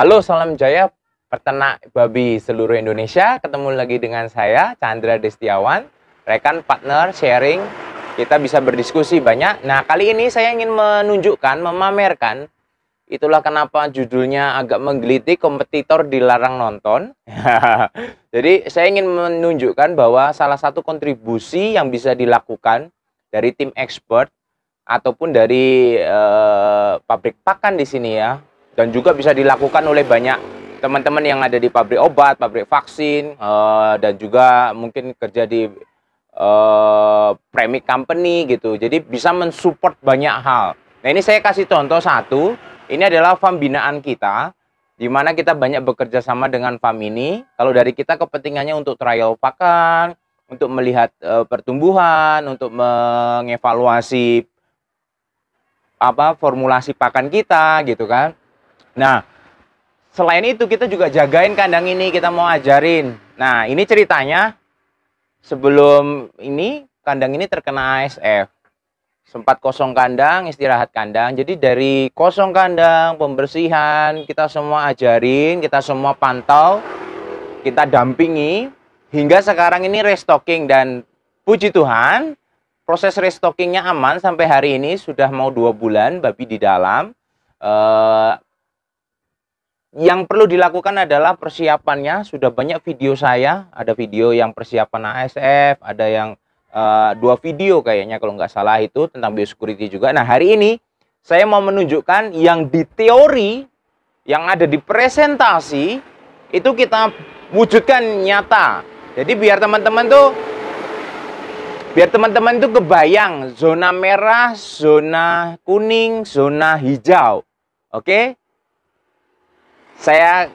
Halo, salam jaya peternak babi seluruh Indonesia. Ketemu lagi dengan saya, Chandra Destiawan, rekan partner sharing. Kita bisa berdiskusi banyak. Nah, kali ini saya ingin menunjukkan, memamerkan. Itulah kenapa judulnya agak menggelitik, kompetitor dilarang nonton. Jadi, saya ingin menunjukkan bahwa salah satu kontribusi yang bisa dilakukan dari tim expert ataupun dari pabrik pakan di sini ya, dan juga bisa dilakukan oleh banyak teman-teman yang ada di pabrik obat, pabrik vaksin, dan juga mungkin kerja di premix company gitu. Jadi bisa mensupport banyak hal. Nah, ini saya kasih contoh satu. Ini adalah farm binaan kita, di mana kita banyak bekerja sama dengan farm ini. Kalau dari kita kepentingannya untuk trial pakan, untuk melihat pertumbuhan, untuk mengevaluasi formulasi pakan kita gitu kan. Nah, selain itu kita juga jagain kandang ini, kita mau ajarin. Nah, ini ceritanya sebelum ini kandang ini terkena ASF. Sempat kosong kandang, istirahat kandang. Jadi dari kosong kandang, pembersihan, kita semua ajarin, kita semua pantau, kita dampingi hingga sekarang ini restocking, dan puji Tuhan proses restockingnya aman sampai hari ini. Sudah mau 2 bulan babi di dalam. Yang perlu dilakukan adalah persiapannya. Sudah banyak video saya, ada video yang persiapan ASF, ada yang 2 video kayaknya kalau nggak salah itu tentang biosecurity juga. Nah, hari ini saya mau menunjukkan yang di teori, yang ada di presentasi itu kita wujudkan nyata. Jadi biar teman-teman tuh kebayang zona merah, zona kuning, zona hijau. Oke? Saya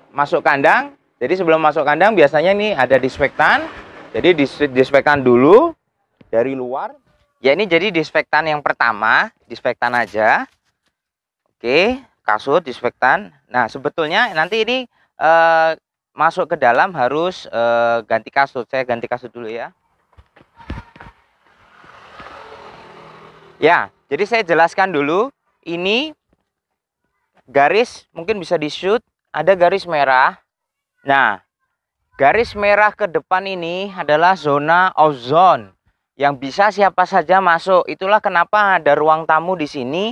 masuk kandang. Jadi sebelum masuk kandang biasanya nih ada disinfektan. Jadi disinfektan dulu dari luar. Ya, ini jadi disinfektan yang pertama, disinfektan aja. Oke, kasut disinfektan. Nah, sebetulnya nanti ini masuk ke dalam harus ganti kasut. Saya ganti kasut dulu ya. Ya, jadi saya jelaskan dulu. Ini garis mungkin bisa di-shoot, ada garis merah. Nah, garis merah ke depan ini adalah zona ozon yang bisa siapa saja masuk. Itulah kenapa ada ruang tamu di sini.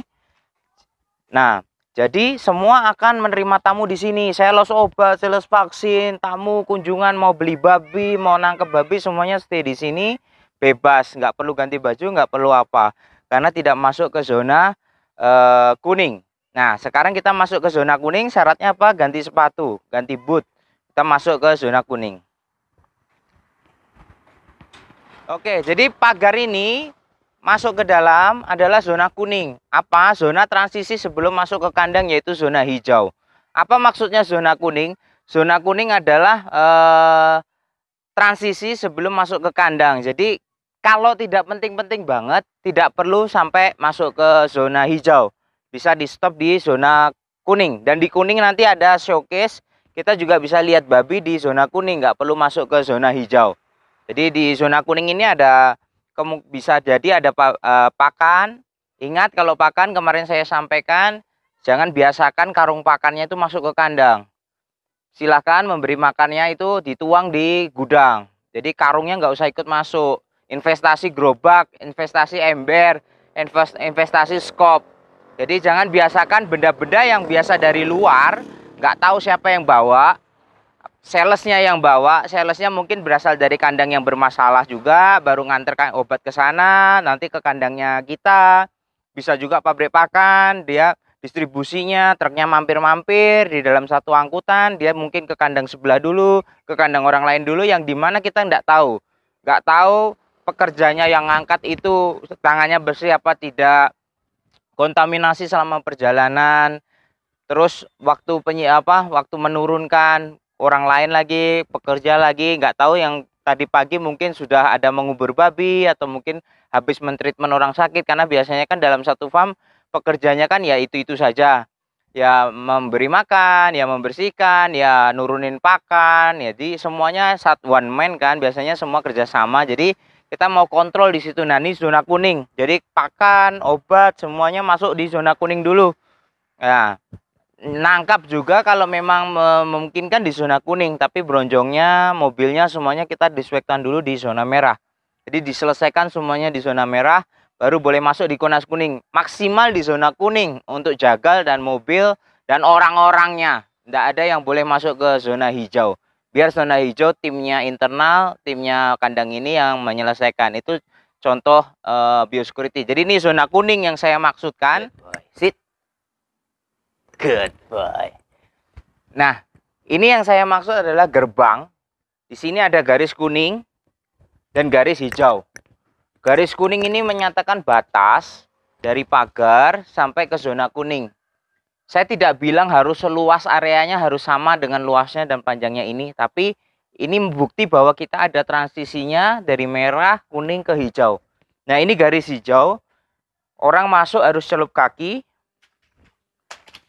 Nah, jadi semua akan menerima tamu di sini. Sales obat, sales vaksin, tamu kunjungan mau beli babi, mau nangkep babi, semuanya stay di sini bebas, nggak perlu ganti baju, nggak perlu apa, karena tidak masuk ke zona kuning. Nah, sekarang kita masuk ke zona kuning. Syaratnya apa? Ganti sepatu, ganti boot. Kita masuk ke zona kuning. Oke, jadi pagar ini masuk ke dalam adalah zona kuning. Apa? Zona transisi sebelum masuk ke kandang, yaitu zona hijau. Apa maksudnya zona kuning? Zona kuning adalah transisi sebelum masuk ke kandang. Jadi kalau tidak penting-penting banget, tidak perlu sampai masuk ke zona hijau. Bisa di stop di zona kuning. Dan di kuning nanti ada showcase. Kita juga bisa lihat babi di zona kuning, nggak perlu masuk ke zona hijau. Jadi di zona kuning ini ada, bisa jadi ada pakan. Ingat, kalau pakan kemarin saya sampaikan, jangan biasakan karung pakannya itu masuk ke kandang. Silahkan memberi makannya itu dituang di gudang. Jadi karungnya nggak usah ikut masuk. Investasi gerobak, investasi ember, investasi skop. Jadi jangan biasakan benda-benda yang biasa dari luar, nggak tahu siapa yang bawa. Salesnya yang bawa, salesnya mungkin berasal dari kandang yang bermasalah juga, baru nganter obat ke sana, nanti ke kandangnya kita. Bisa juga pabrik pakan, dia distribusinya, truknya mampir-mampir di dalam satu angkutan, dia mungkin ke kandang sebelah dulu, ke kandang orang lain dulu, yang dimana kita nggak tahu. Nggak tahu pekerjanya yang ngangkat itu tangannya bersih apa tidak, kontaminasi selama perjalanan, terus waktu waktu menurunkan orang lain lagi, pekerja lagi, nggak tahu, yang tadi pagi mungkin sudah ada mengubur babi atau mungkin habis mentreatment orang sakit, karena biasanya kan dalam satu farm pekerjanya kan ya itu saja, ya memberi makan, ya membersihkan, ya nurunin pakan, ya jadi semuanya one man kan, biasanya semua kerjasama. Jadi kita mau kontrol di situ. Nah, ini zona kuning, jadi pakan, obat semuanya masuk di zona kuning dulu. Nah, nangkap juga kalau memang memungkinkan di zona kuning, tapi bronjongnya, mobilnya semuanya kita dispekkan dulu di zona merah. Jadi diselesaikan semuanya di zona merah, baru boleh masuk di Konas kuning. Maksimal di zona kuning untuk jagal dan mobil dan orang-orangnya. Tidak ada yang boleh masuk ke zona hijau. Biar zona hijau timnya internal, timnya kandang ini yang menyelesaikan. Itu contoh biosecurity. Jadi ini zona kuning yang saya maksudkan. Sit. Good boy. Nah, ini yang saya maksud adalah gerbang. Di sini ada garis kuning dan garis hijau. Garis kuning ini menyatakan batas dari pagar sampai ke zona kuning. Saya tidak bilang harus seluas areanya harus sama dengan luasnya dan panjangnya ini, tapi ini bukti bahwa kita ada transisinya dari merah, kuning ke hijau. Nah, ini garis hijau. Orang masuk harus celup kaki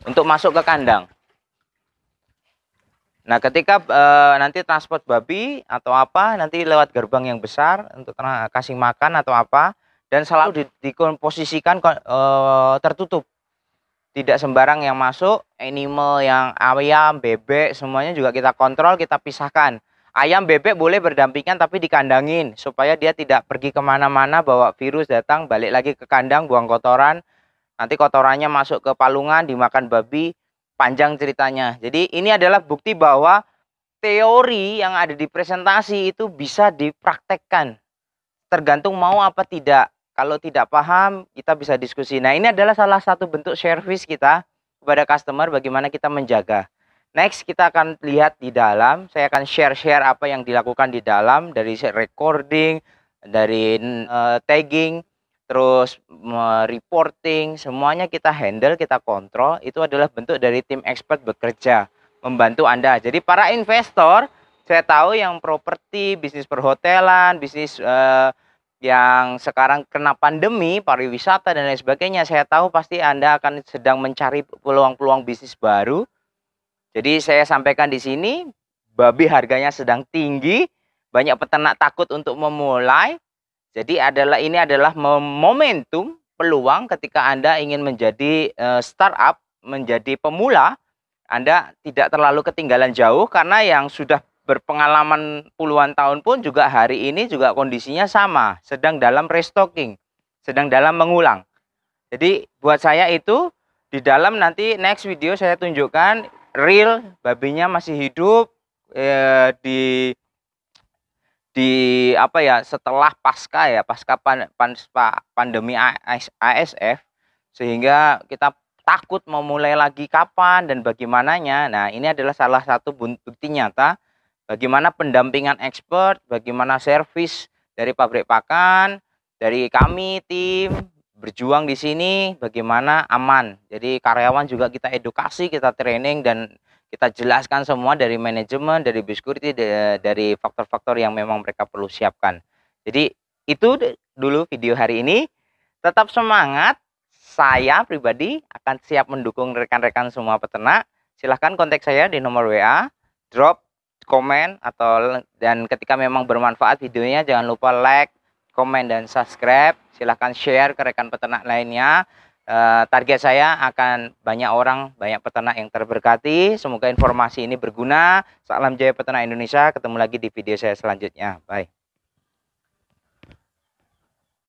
untuk masuk ke kandang. Nah, ketika nanti transport babi atau apa, nanti lewat gerbang yang besar untuk kasih makan atau apa, dan selalu dikomposisikan tertutup. Tidak sembarang yang masuk, animal yang ayam, bebek, semuanya juga kita kontrol, kita pisahkan. Ayam, bebek boleh berdampingan tapi dikandangin, supaya dia tidak pergi kemana-mana, bawa virus datang, balik lagi ke kandang, buang kotoran. Nanti kotorannya masuk ke palungan, dimakan babi, panjang ceritanya. Jadi ini adalah bukti bahwa teori yang ada di presentasi itu bisa dipraktekkan. Tergantung mau apa tidak. Kalau tidak paham, kita bisa diskusi. Nah, ini adalah salah satu bentuk service kita kepada customer, bagaimana kita menjaga. Next, kita akan lihat di dalam. Saya akan share-share apa yang dilakukan di dalam, dari recording, dari tagging, terus reporting, semuanya kita handle, kita kontrol. Itu adalah bentuk dari tim expert bekerja membantu Anda. Jadi para investor, saya tahu yang properti, bisnis perhotelan, bisnis yang sekarang kena pandemi, pariwisata dan lain sebagainya, saya tahu pasti Anda akan sedang mencari peluang-peluang bisnis baru. Jadi saya sampaikan di sini, babi harganya sedang tinggi, banyak peternak takut untuk memulai. Jadi ini adalah momentum, peluang ketika Anda ingin menjadi startup, menjadi pemula. Anda tidak terlalu ketinggalan jauh, karena yang sudah berpengalaman puluhan tahun pun juga hari ini juga kondisinya sama, sedang dalam restocking, sedang dalam mengulang. Jadi buat saya itu di dalam, nanti next video saya tunjukkan real babinya masih hidup di apa ya, setelah pasca pandemi ASF, sehingga kita takut memulai lagi kapan dan bagaimananya. Nah, ini adalah salah satu bukti nyata bagaimana pendampingan expert, bagaimana servis dari pabrik pakan, dari kami tim berjuang di sini, bagaimana aman. Jadi karyawan juga kita edukasi, kita training, dan kita jelaskan semua dari manajemen, dari security, dari faktor-faktor yang memang mereka perlu siapkan. Jadi itu dulu video hari ini. Tetap semangat. Saya pribadi akan siap mendukung rekan-rekan semua peternak. Silahkan kontak saya di nomor WA, drop komen, dan ketika memang bermanfaat videonya, jangan lupa like, komen, dan subscribe. Silahkan share ke rekan peternak lainnya. Target saya akan banyak orang, banyak peternak yang terberkati. Semoga informasi ini berguna. Salam jaya peternak Indonesia. Ketemu lagi di video saya selanjutnya. Bye.